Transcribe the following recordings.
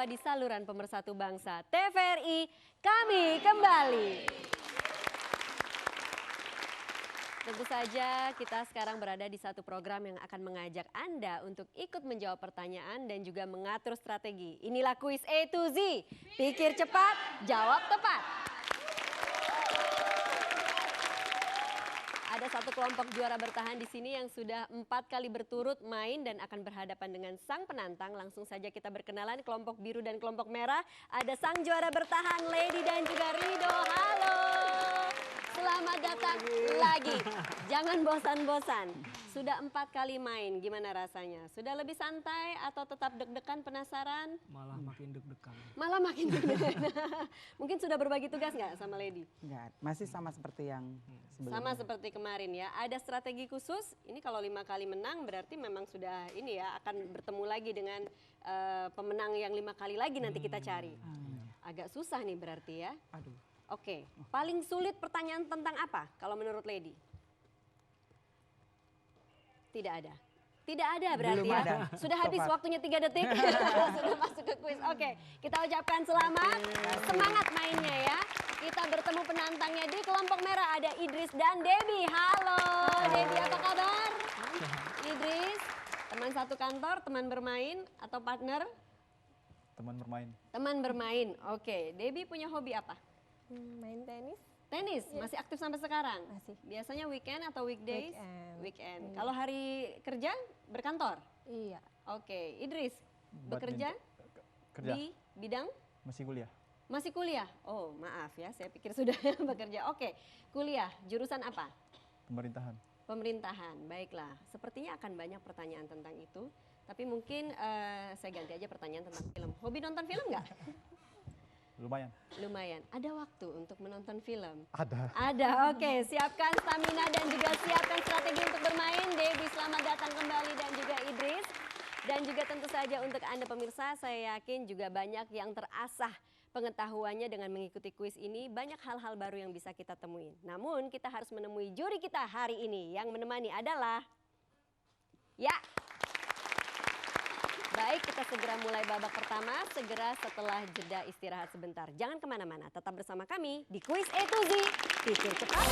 di saluran pemersatu bangsa TVRI, kami kembali. Tentu saja kita sekarang berada di satu program yang akan mengajak Anda untuk ikut menjawab pertanyaan dan juga mengatur strategi. Inilah kuis A to Z, pikir cepat, jawab tepat. Ada satu kelompok juara bertahan di sini yang sudah 4 kali berturut main dan akan berhadapan dengan sang penantang. Langsung saja kita berkenalan, kelompok biru dan kelompok merah. Ada sang juara bertahan, Lady dan juga Rido. Halo, selamat datang lagi. Jangan bosan-bosan. Sudah 4 kali main, gimana rasanya? Sudah lebih santai atau tetap deg-degan, penasaran? Malah makin deg-degan. Malah makin deg-degan. Mungkin sudah berbagi tugas nggak sama Lady? Enggak, masih sama seperti yang sebelumnya. Sama seperti kemarin ya. Ada strategi khusus. Ini kalau 5 kali menang berarti memang sudah ini ya akan bertemu lagi dengan pemenang yang 5 kali lagi nanti kita cari. Agak susah nih berarti ya. Aduh. Oke. Paling sulit pertanyaan tentang apa kalau menurut Lady? Tidak ada. Tidak ada berarti Belum ya. ada. Sudah habis So far. waktunya 3 detik. Sudah masuk ke kuis. Oke, kita ucapkan selamat. Semangat mainnya ya. Kita bertemu penantangnya di kelompok merah. Ada Idris dan Debbie. Halo, Debbie apa kabar? Idris, teman satu kantor, teman bermain atau partner? Teman bermain. Teman bermain. Oke, Debbie punya hobi apa? Main tenis. Tenis, masih aktif sampai sekarang? Masih. Biasanya weekend atau weekdays? Weekend. Kalau hari kerja berkantor? Iya. Oke, Idris bekerja Kerja. di bidang? Masih kuliah. Masih kuliah? Oh maaf ya, saya pikir sudah bekerja. Oke, kuliah, jurusan apa? Pemerintahan. Pemerintahan, baiklah. Sepertinya akan banyak pertanyaan tentang itu. Tapi mungkin saya ganti aja pertanyaan tentang film. Hobi nonton film nggak? Lumayan. Lumayan. Ada waktu untuk menonton film? Ada. Ada, oke. Siapkan stamina dan juga siapkan strategi untuk bermain. Debbie, selamat datang kembali dan juga Idris. Dan juga tentu saja untuk Anda pemirsa, saya yakin juga banyak yang terasah pengetahuannya dengan mengikuti kuis ini. Banyak hal-hal baru yang bisa kita temuin. Namun kita harus menemui juri kita hari ini. Yang menemani adalah... Ya. Baik, kita segera mulai babak pertama, segera setelah jeda istirahat sebentar. Jangan kemana-mana, tetap bersama kami di Kuis A to Z, pikir cepat.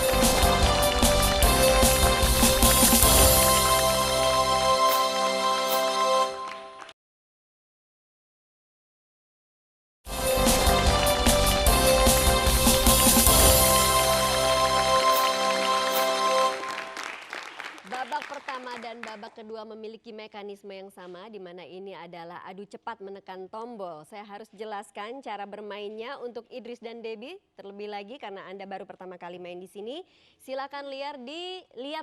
Babak pertama dan babak kedua memiliki mekanisme yang sama, di mana ini adalah adu cepat menekan tombol. Saya harus jelaskan cara bermainnya untuk Idris dan Debbie terlebih lagi karena Anda baru pertama kali main di sini. Silakan lihat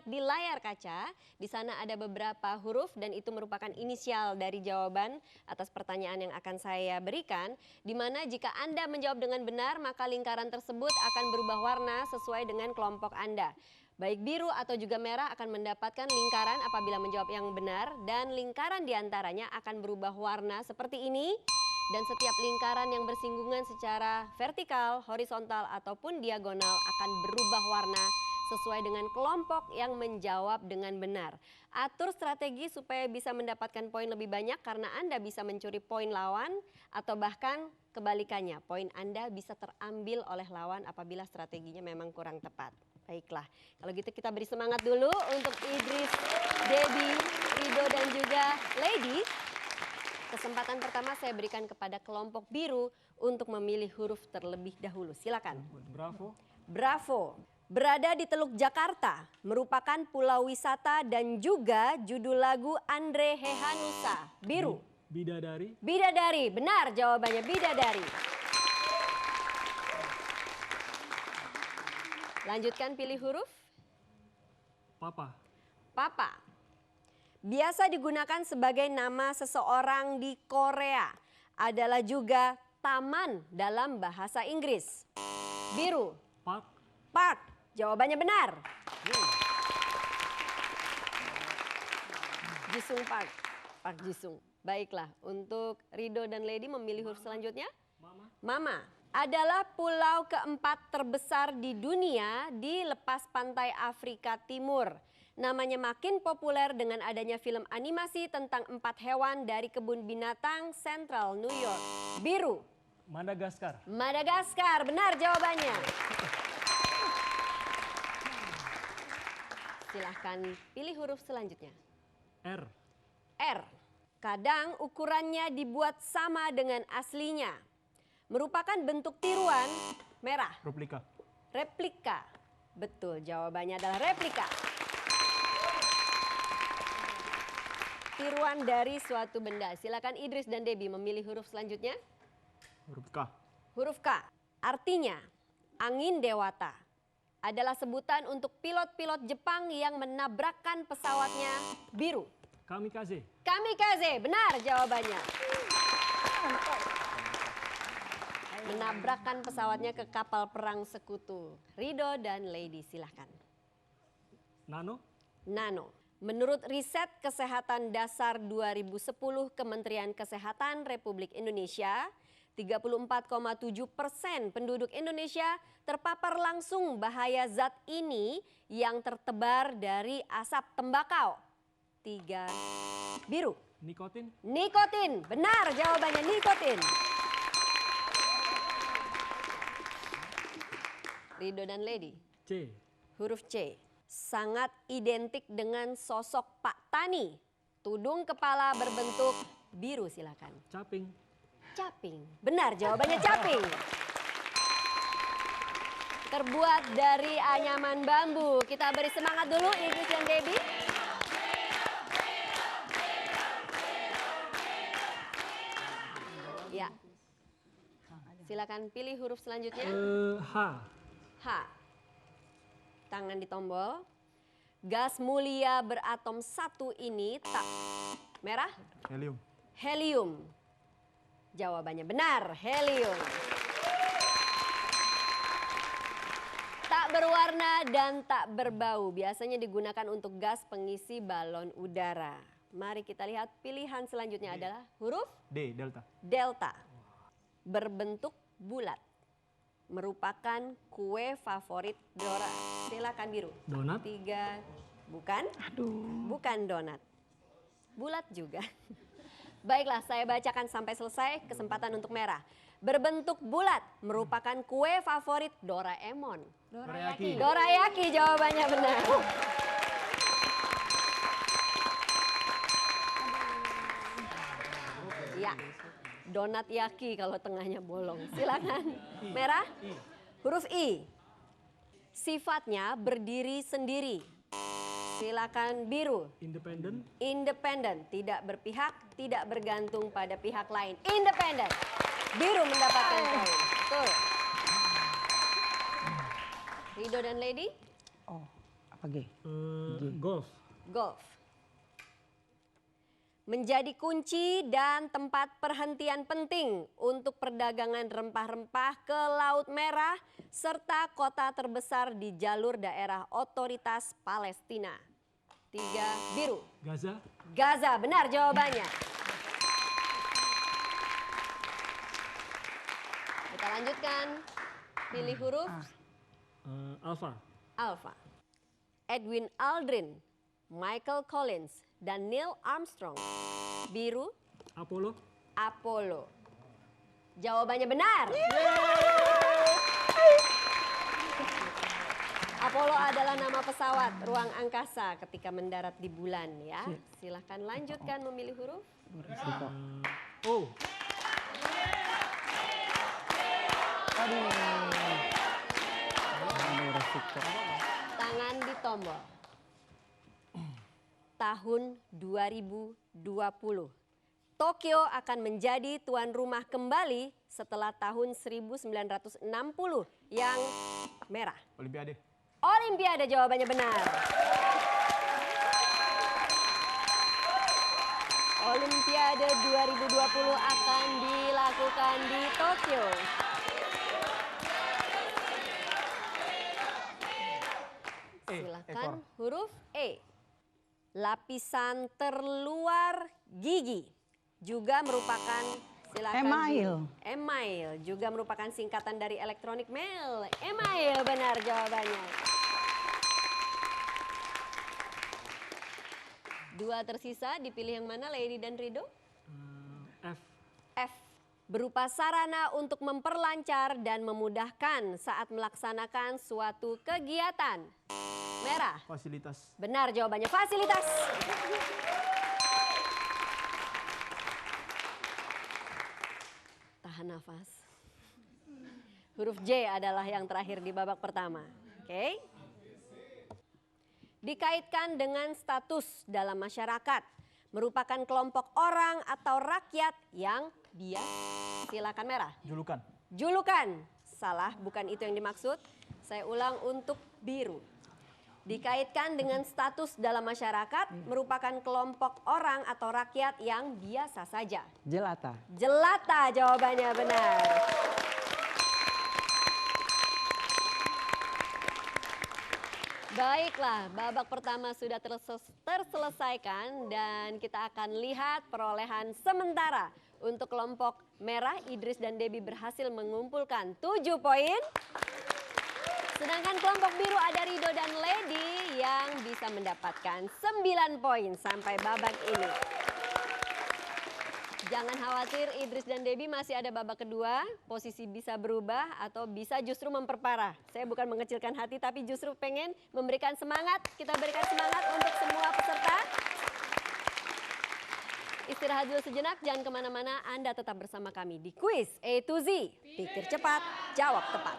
di layar kaca. Di sana ada beberapa huruf dan itu merupakan inisial dari jawaban atas pertanyaan yang akan saya berikan. Di mana jika Anda menjawab dengan benar, maka lingkaran tersebut akan berubah warna sesuai dengan kelompok Anda. Baik biru atau juga merah akan mendapatkan lingkaran apabila menjawab yang benar dan lingkaran diantaranya akan berubah warna seperti ini dan setiap lingkaran yang bersinggungan secara vertikal, horizontal ataupun diagonal akan berubah warna sesuai dengan kelompok yang menjawab dengan benar. Atur strategi supaya bisa mendapatkan poin lebih banyak karena Anda bisa mencuri poin lawan atau bahkan kebalikannya, poin Anda bisa terambil oleh lawan apabila strateginya memang kurang tepat. Baiklah, kalau gitu kita beri semangat dulu untuk Idris, Debbie, Rido dan juga Lady. Kesempatan pertama saya berikan kepada kelompok biru untuk memilih huruf terlebih dahulu. Silakan. Bravo. Bravo. Berada di Teluk Jakarta, merupakan pulau wisata dan juga judul lagu Andre Hehanussa. Biru. Bidadari. Bidadari, benar jawabannya bidadari. Lanjutkan pilih huruf. Papa. Papa. Biasa digunakan sebagai nama seseorang di Korea. Adalah juga taman dalam bahasa Inggris. Biru. Park. Park. Jawabannya benar. Jisung Park. Park Jisung. Baiklah, untuk Rido dan Lady memilih huruf selanjutnya. Mama. Mama. Adalah pulau keempat terbesar di dunia di lepas pantai Afrika Timur. Namanya makin populer dengan adanya film animasi tentang 4 hewan dari kebun binatang Central New York. Biru. Madagaskar. Madagaskar, benar jawabannya. Silahkan pilih huruf selanjutnya. R. R. Kadang ukurannya dibuat sama dengan aslinya. Merupakan bentuk tiruan merah. Replika. Replika. Betul, jawabannya adalah replika. Tiruan dari suatu benda. Silakan Idris dan Debbie memilih huruf selanjutnya. Huruf K. Huruf K. Artinya angin dewata. Adalah sebutan untuk pilot-pilot Jepang yang menabrakkan pesawatnya biru. Kamikaze. Kamikaze, benar jawabannya. Menabrakkan pesawatnya ke kapal perang sekutu. Rido dan Lady, silahkan. Nano. Nano. Menurut riset Kesehatan Dasar 2010 Kementerian Kesehatan Republik Indonesia, 34,7% penduduk Indonesia terpapar langsung bahaya zat ini yang tertebar dari asap tembakau. 3. Biru. Nikotin. Nikotin, benar jawabannya nikotin. Rido dan Lady. C. Huruf C. Sangat identik dengan sosok Pak Tani. Tudung kepala berbentuk biru, silakan. Caping. Caping. Benar jawabannya caping. Terbuat dari anyaman bambu. Kita beri semangat dulu Idris dan Debbie. Ya. Silakan pilih huruf selanjutnya. H. H. Tangan di tombol. Gas mulia beratom satu ini tak merah. Helium. Helium. Jawabannya benar, helium. Tak berwarna dan tak berbau. Biasanya digunakan untuk gas pengisi balon udara. Mari kita lihat pilihan selanjutnya adalah huruf D. Delta. delta. Berbentuk bulat. Merupakan kue favorit Dora. Silakan biru. Donat. 3. Bukan? Bukan donat. Bulat juga. Baiklah, saya bacakan sampai selesai. Kesempatan untuk merah. Berbentuk bulat, merupakan kue favorit Doraemon. Dorayaki. Dorayaki jawabannya benar. Ya, donat yaki kalau tengahnya bolong. Silakan. Merah. Huruf I. Sifatnya berdiri sendiri. Silakan biru. Independen. Independen, tidak berpihak, tidak bergantung pada pihak lain. Independen. Biru mendapatkan poin. Betul. Rido dan Lady. Oh, apa G? Golf. Golf. Menjadi kunci dan tempat perhentian penting untuk perdagangan rempah-rempah ke Laut Merah serta kota terbesar di jalur daerah otoritas Palestina. 3. Biru. Gaza. Gaza, benar jawabannya. Kita lanjutkan. Pilih huruf Alpha. Alpha. Edwin Aldrin, Michael Collins, dan Neil Armstrong. Biru. Apollo. Apollo. Jawabannya benar. Apollo adalah nama pesawat ruang angkasa ketika mendarat di bulan ya. Silahkan lanjutkan memilih huruf. O. Tangan di tombol. Tahun 2020. Tokyo akan menjadi tuan rumah kembali setelah tahun 1960 yang merah. Olimpiade. Olimpiade jawabannya benar. Olimpiade 2020 akan dilakukan di Tokyo. Silakan huruf E. Lapisan terluar gigi juga merupakan Email. Email juga merupakan singkatan dari electronic mail. Email benar jawabannya. 2 tersisa, dipilih yang mana Lady dan Rido? F. F. Berupa sarana untuk memperlancar dan memudahkan saat melaksanakan suatu kegiatan. Merah. Fasilitas. Benar jawabannya, fasilitas. Tahan nafas. Huruf J adalah yang terakhir di babak pertama. Oke. Dikaitkan dengan status dalam masyarakat. Merupakan kelompok orang atau rakyat yang bias. Silakan merah. Julukan. Julukan. Salah, bukan itu yang dimaksud. Saya ulang untuk biru. Dikaitkan dengan status dalam masyarakat, merupakan kelompok orang atau rakyat yang biasa saja. Jelata. Jelata jawabannya benar. Baiklah, babak pertama sudah terselesaikan dan kita akan lihat perolehan sementara. Untuk kelompok merah, Idris dan Debbie berhasil mengumpulkan 7 poin. Sedangkan kelompok biru ada Rido dan Lady yang bisa mendapatkan 9 poin sampai babak ini. Jangan khawatir, Idris dan Debbie masih ada babak kedua. Posisi bisa berubah atau bisa justru memperparah. Saya bukan mengecilkan hati tapi justru pengen memberikan semangat. Kita berikan semangat untuk semua peserta. Istirahat dulu sejenak, jangan kemana-mana. Anda tetap bersama kami di Kuis A to Z. Pikir cepat, jawab tepat.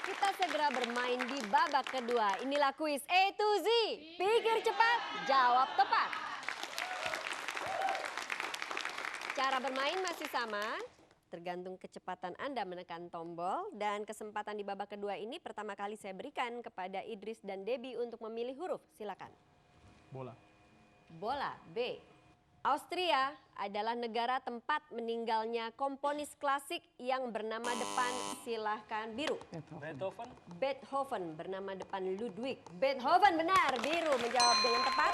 Kita segera bermain di babak kedua. Inilah Kuis A to Z. Pikir cepat, jawab tepat. Cara bermain masih sama, tergantung kecepatan Anda menekan tombol. Dan kesempatan di babak kedua ini pertama kali saya berikan kepada Idris dan Debbie untuk memilih huruf. Silakan. Bola. Bola, B. Austria adalah negara tempat meninggalnya komponis klasik yang bernama depan, silahkan biru. Beethoven. Beethoven bernama depan Ludwig. Beethoven benar, biru menjawab dengan tepat.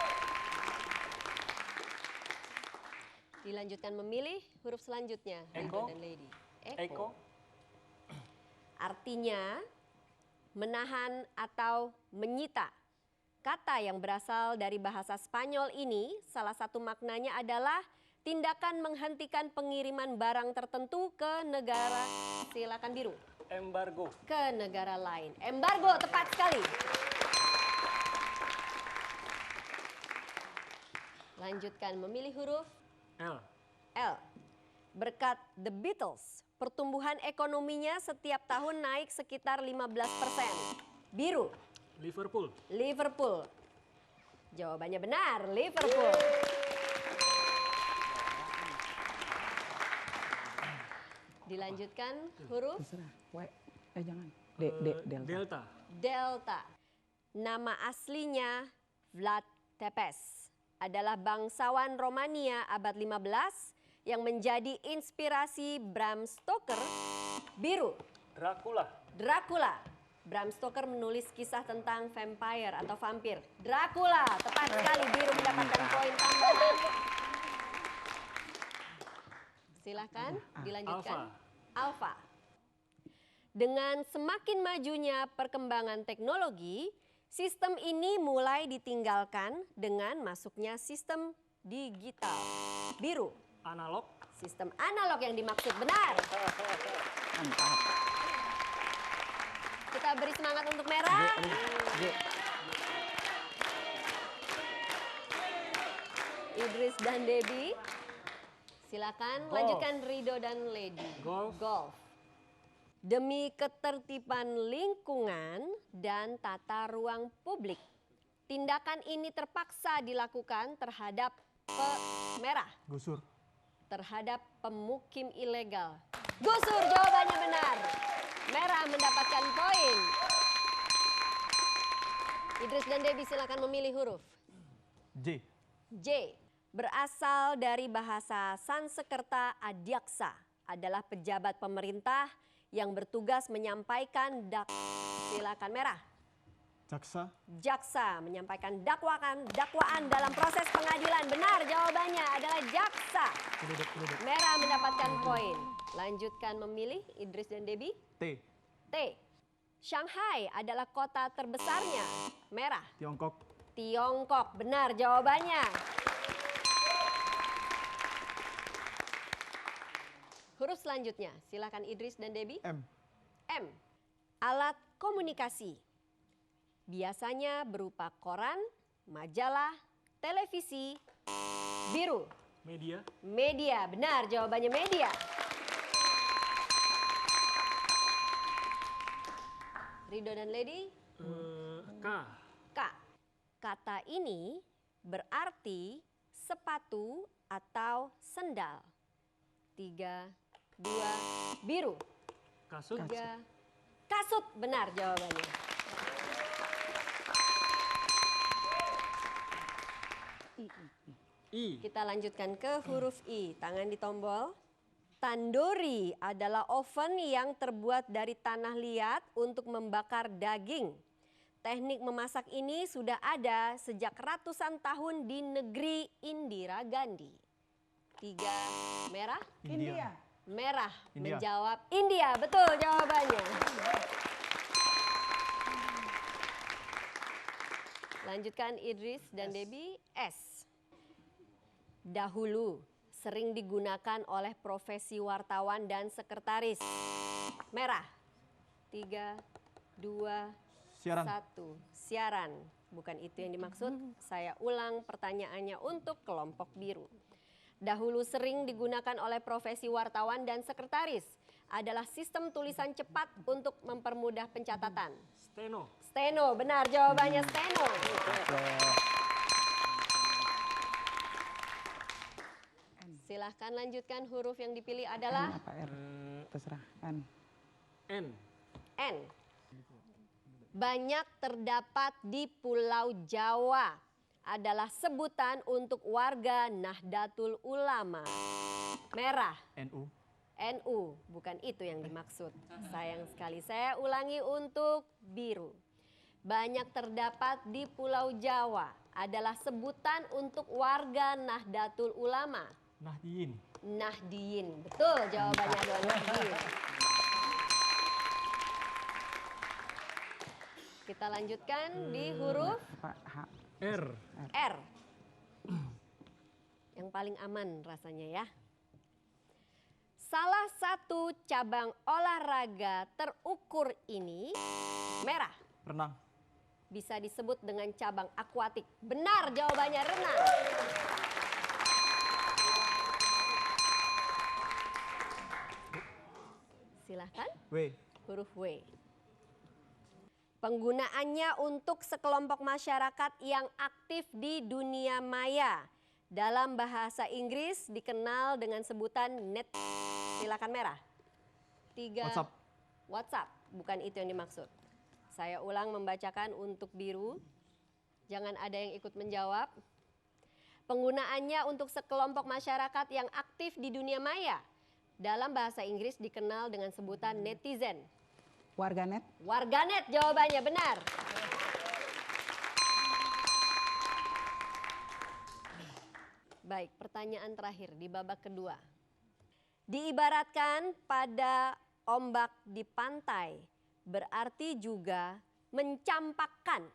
Dilanjutkan memilih huruf selanjutnya. Rido dan Lady. Eko. Artinya menahan atau menyita. Kata yang berasal dari bahasa Spanyol ini salah satu maknanya adalah tindakan menghentikan pengiriman barang tertentu ke negara, silakan biru. Embargo. Ke negara lain. Embargo, tepat sekali. Lanjutkan memilih huruf L. L. Berkat The Beatles, pertumbuhan ekonominya setiap tahun naik sekitar 15%. Biru. Liverpool. Liverpool. Jawabannya benar, Liverpool. Dilanjutkan huruf Terserah. Jangan. Delta. Delta. Delta. Nama aslinya Vlad Tepes. Adalah bangsawan Romania abad 15 yang menjadi inspirasi Bram Stoker. Biru. Dracula. Dracula. Bram Stoker menulis kisah tentang vampire atau vampir. Dracula, tepat sekali, biru mendapatkan poin tambahan. Silahkan dilanjutkan. Alpha. Dengan semakin majunya perkembangan teknologi, sistem ini mulai ditinggalkan dengan masuknya sistem digital. Biru. Analog. Sistem analog yang dimaksud benar. Mantap. Kita beri semangat untuk merah. Idris dan Debbie. Silakan Golf. lanjutkan Rido dan Lady. Golf. Demi ketertiban lingkungan dan tata ruang publik, tindakan ini terpaksa dilakukan terhadap merah. Gusur. Terhadap pemukim ilegal. Gusur, jawabannya benar. Merah mendapatkan poin. Idris dan Debbie silakan memilih huruf. J. J. Berasal dari bahasa Sansekerta Adyaksa. Adalah pejabat pemerintah yang bertugas menyampaikan silakan merah. Jaksa. Jaksa menyampaikan dakwaan dalam proses pengadilan. Benar, jawabannya adalah jaksa. Merah mendapatkan poin. Lanjutkan memilih Idris dan Debbie. T. T. Shanghai adalah kota terbesarnya. Merah. Tiongkok. Tiongkok. Benar jawabannya. Huruf selanjutnya, silakan Idris dan Debbie. M. M. Alat komunikasi. Biasanya berupa koran, majalah, televisi, biru. Media. Media, benar jawabannya media. Rido dan Lady. K. K. Kata ini berarti sepatu atau sendal. 3, 2, biru. Kasut. 3, kasut. Benar jawabannya. I. Kita lanjutkan ke huruf I. Tangan di tombol. Tandoori adalah oven yang terbuat dari tanah liat untuk membakar daging. Teknik memasak ini sudah ada sejak ratusan tahun di negeri Indira Gandhi. 3, merah. India. Merah India. menjawab India. Betul jawabannya. Lanjutkan Idris dan Debbie. S. Dahulu sering digunakan oleh profesi wartawan dan sekretaris. Merah. 3, 2, Siaran. 1. Siaran. Bukan itu yang dimaksud. Saya ulang pertanyaannya untuk kelompok biru. Dahulu sering digunakan oleh profesi wartawan dan sekretaris. Adalah sistem tulisan cepat untuk mempermudah pencatatan. Steno. Steno, benar jawabannya steno. Silahkan lanjutkan, huruf yang dipilih N adalah apa R? Terserah. N. N. N. Banyak terdapat di Pulau Jawa. Adalah sebutan untuk warga Nahdlatul Ulama. Merah. NU. NU, bukan itu yang dimaksud. Sayang sekali, saya ulangi untuk biru. Banyak terdapat di Pulau Jawa adalah sebutan untuk warga Nahdlatul Ulama. Nahdiyin. Nahdiyin, betul jawabannya adalah Nahdiyin. Kita lanjutkan di huruf Apa? H. R. R. Yang paling aman rasanya ya. Salah satu cabang olahraga terukur ini merah. Renang. Bisa disebut dengan cabang akuatik. Benar jawabannya renang. Silahkan. W. Huruf W. Penggunaannya untuk sekelompok masyarakat yang aktif di dunia maya. Dalam bahasa Inggris dikenal dengan sebutan net. Silakan merah. 3. WhatsApp. WhatsApp, bukan itu yang dimaksud. Saya ulang membacakan untuk biru. Jangan ada yang ikut menjawab. Penggunaannya untuk sekelompok masyarakat yang aktif di dunia maya. Dalam bahasa Inggris dikenal dengan sebutan netizen. Warganet. Warganet jawabannya benar. Baik, pertanyaan terakhir di babak kedua. Diibaratkan pada ombak di pantai, berarti juga mencampakkan.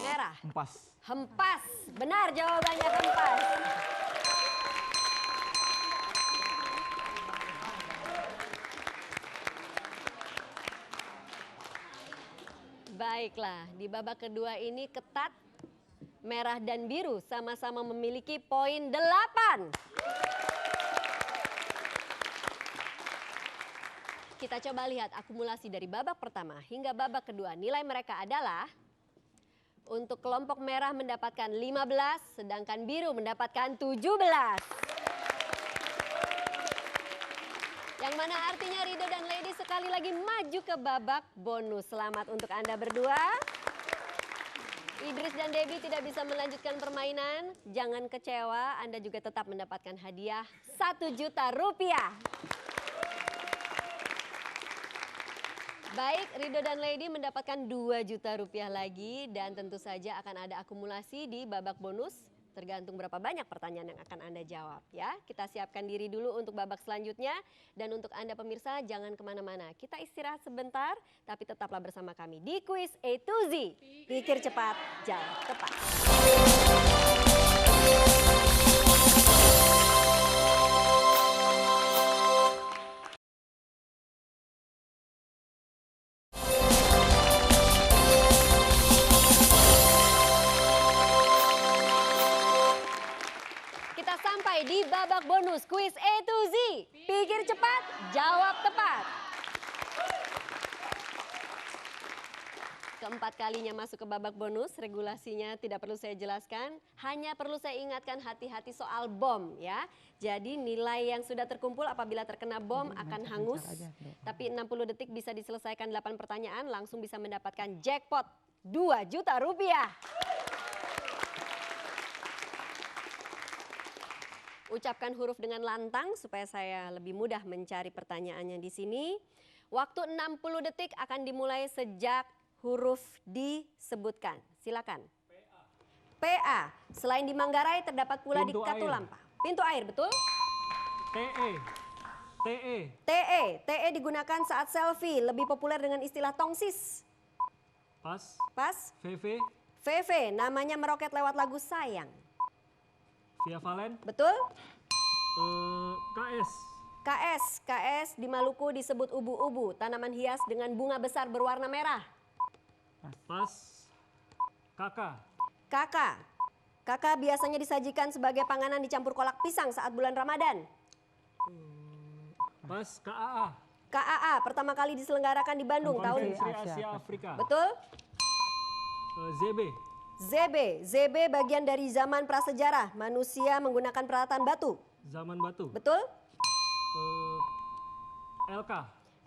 Merah. Hempas. Hempas. Benar jawabannya hempas. Baiklah, di babak kedua ini ketat. Merah dan biru sama-sama memiliki poin 8. Kita coba lihat akumulasi dari babak pertama hingga babak kedua. Nilai mereka adalah untuk kelompok merah mendapatkan 15, sedangkan biru mendapatkan 17. Yang mana artinya Rido dan Lady sekali lagi maju ke babak bonus. Selamat untuk Anda berdua. Idris dan Debbie tidak bisa melanjutkan permainan. Jangan kecewa, Anda juga tetap mendapatkan hadiah 1 juta rupiah. Baik, Rido dan Lady mendapatkan 2 juta rupiah lagi dan tentu saja akan ada akumulasi di babak bonus. Tergantung berapa banyak pertanyaan yang akan Anda jawab ya. Kita siapkan diri dulu untuk babak selanjutnya. Dan untuk Anda pemirsa jangan kemana-mana. Kita istirahat sebentar tapi tetaplah bersama kami di Quiz A to Z. Pikir cepat, jawab tepat. Kita sampai di babak bonus Quiz A to Z. Pikir cepat, jawab tepat. Keempat kalinya masuk ke babak bonus, regulasinya tidak perlu saya jelaskan. Hanya perlu saya ingatkan hati-hati soal bom ya. Jadi nilai yang sudah terkumpul apabila terkena bom akan hangus. Tapi 60 detik bisa diselesaikan 8 pertanyaan, langsung bisa mendapatkan jackpot 2 juta rupiah. Ucapkan huruf dengan lantang supaya saya lebih mudah mencari pertanyaannya di sini. Waktu 60 detik akan dimulai sejak huruf disebutkan. Silakan. PA. Selain di Manggarai terdapat pula Pintu di Katulampa. Pintu air, betul? TE. TE. TE. TE digunakan saat selfie, lebih populer dengan istilah tongsis. Pas. Pas. VV. VV, namanya meroket lewat lagu Sayang. Via Valen. Betul? KS. KS. KS di Maluku disebut ubu-ubu, tanaman hias dengan bunga besar berwarna merah. Pas. KK. Kakak. Kakak biasanya disajikan sebagai panganan dicampur kolak pisang saat bulan Ramadan. Pas. KAA. KAA pertama kali diselenggarakan di Bandung tahun. Konferensi Asia Afrika. Betul? ZB. ZB. ZB bagian dari zaman prasejarah. Manusia menggunakan peralatan batu. Zaman Batu. Betul? LK.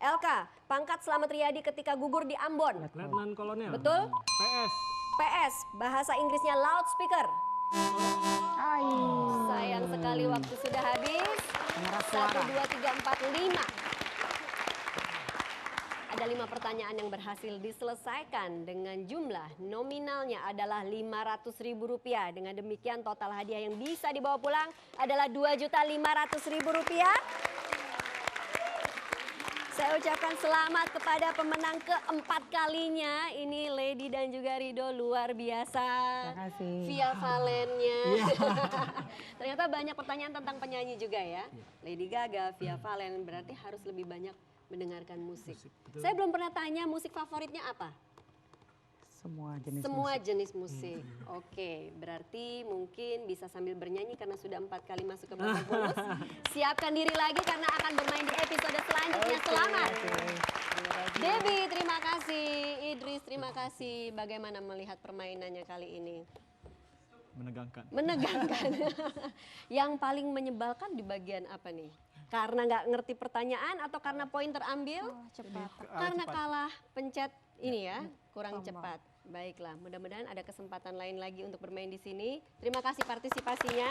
LK. Pangkat Slamet Riyadi ketika gugur di Ambon. Letnan Kolonel. Betul? PS. PS. Bahasa Inggrisnya loudspeaker. Ay, Sayang sekali waktu sudah habis. Merah 1, suara. 2, 3, 4, 5. Ada 5 pertanyaan yang berhasil diselesaikan dengan jumlah nominalnya adalah Rp500.000. Dengan demikian total hadiah yang bisa dibawa pulang adalah Rp2.500.000. Saya ucapkan selamat kepada pemenang keempat kalinya. Ini Lady dan juga Rido luar biasa. Terima kasih. Via Valennya. Ternyata banyak pertanyaan tentang penyanyi juga ya. Lady Gaga, Via Valen berarti harus lebih banyak mendengarkan musik. Betul. Saya belum pernah tanya musik favoritnya apa? Semua jenis Semua musik. jenis musik. Oke, berarti mungkin bisa sambil bernyanyi karena sudah 4 kali masuk ke babak bonus. Siapkan diri lagi karena akan bermain di episode selanjutnya. Selamat. Debbie, terima kasih. Idris, terima kasih. Bagaimana melihat permainannya kali ini? Menegangkan. Menegangkan. Yang paling menyebalkan di bagian apa nih? Karena nggak ngerti pertanyaan atau karena poin terambil? Cepat. Karena kalah pencet ini ya, kurang cepat. Baiklah, mudah-mudahan ada kesempatan lain lagi untuk bermain di sini. Terima kasih partisipasinya.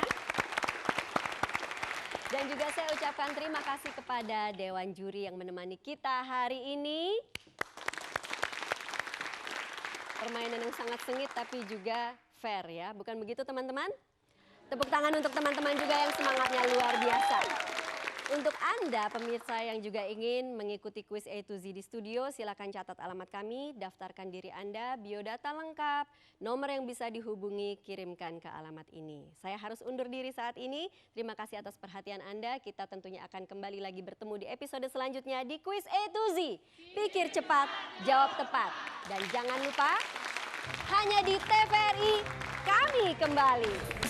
Dan juga saya ucapkan terima kasih kepada Dewan Juri yang menemani kita hari ini. Permainan yang sangat sengit tapi juga fair ya, bukan begitu teman-teman? Tepuk tangan untuk teman-teman juga yang semangatnya luar biasa. Untuk Anda pemirsa yang juga ingin mengikuti Quiz A to Z di studio, silakan catat alamat kami, daftarkan diri Anda, biodata lengkap, nomor yang bisa dihubungi, kirimkan ke alamat ini. Saya harus undur diri saat ini. Terima kasih atas perhatian Anda. Kita tentunya akan kembali lagi bertemu di episode selanjutnya di Quiz A to Z. Pikir cepat, jawab tepat. Dan jangan lupa, hanya di TVRI kami kembali.